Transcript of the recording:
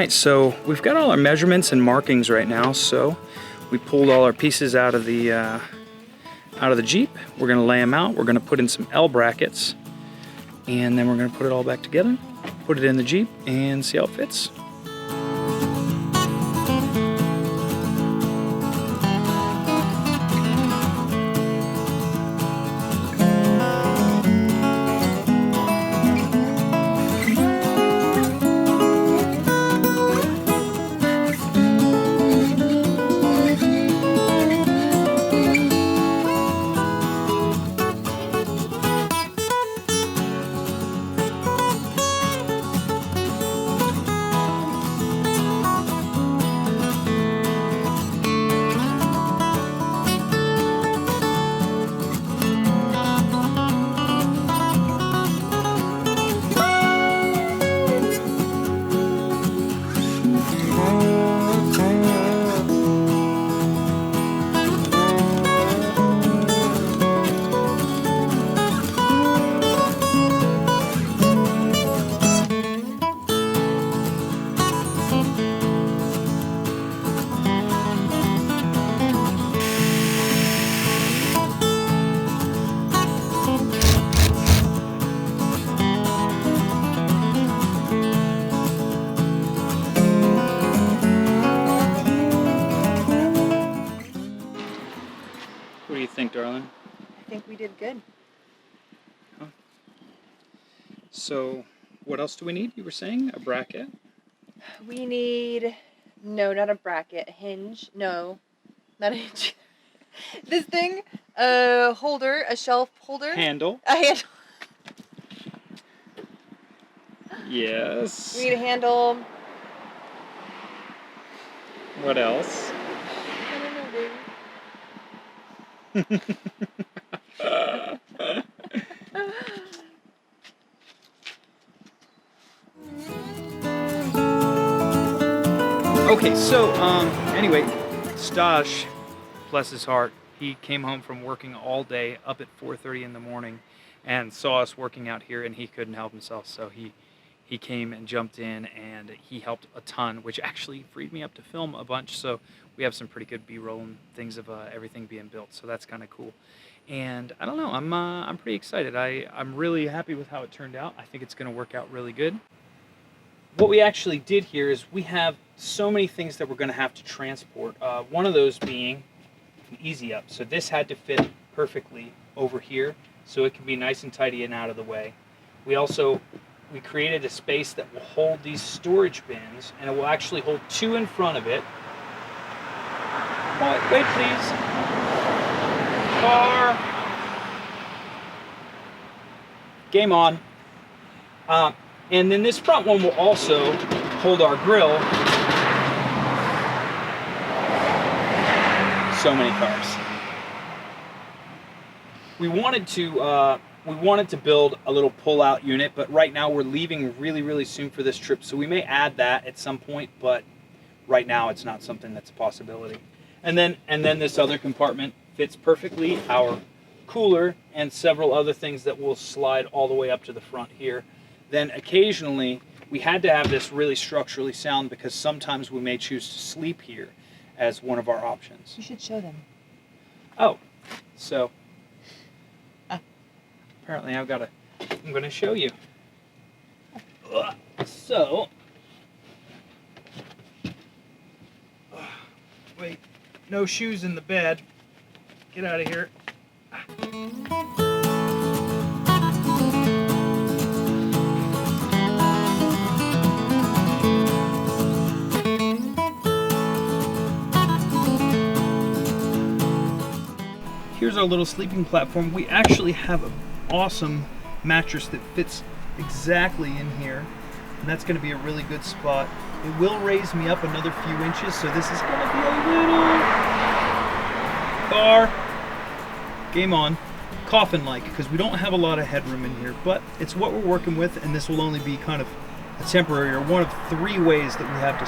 right, so we've got all our measurements and markings right now. So we pulled all our pieces out of the Jeep. We're gonna lay them out. We're gonna put in some L brackets, and then we're gonna put it all back together, put it in the Jeep, and see how it fits. What do you think, darling? I think we did good. Huh. So, what else do we need? You were saying a bracket? We need, no, not a bracket, a hinge. No, not a hinge. This thing, a holder, a shelf holder. Handle. A handle. Yes. We need a handle. What else? I don't know, baby. Okay, so anyway, Stash, bless his heart, he came home from working all day up at 4:30 in the morning and saw us working out here, and he couldn't help himself, so he came and jumped in, and he helped a ton, which actually freed me up to film a bunch. So we have some pretty good B-roll and things of everything being built, so that's kind of cool. And I don't know, I'm pretty excited. I'm really happy with how it turned out. I think it's going to work out really good. What we actually did here is we have so many things that we're going to have to transport. One of those being an easy up. So this had to fit perfectly over here, so it can be nice and tidy and out of the way. We created a space that will hold these storage bins, and it will actually hold two in front of it. Wait, please. Car. Game on. And then this front one will also hold our grill. So many cars. We wanted to build a little pull-out unit, but right now we're leaving really soon for this trip, so we may add that at some point, but right now it's not something that's a possibility. And then this other compartment fits perfectly our cooler and several other things that will slide all the way up to the front here. Then occasionally we had to have this really structurally sound because sometimes we may choose to sleep here as one of our options. You should show them. Oh, so apparently I'm going to show you. So, wait, no shoes in the bed. Get out of here. Here's our little sleeping platform. We actually have an awesome mattress that fits exactly in here, and that's going to be a really good spot. It will raise me up another few inches, so this is going to be a little bar. Game on. Coffin-like, because we don't have a lot of headroom in here, but it's what we're working with, and this will only be kind of a temporary or one of three ways that we have to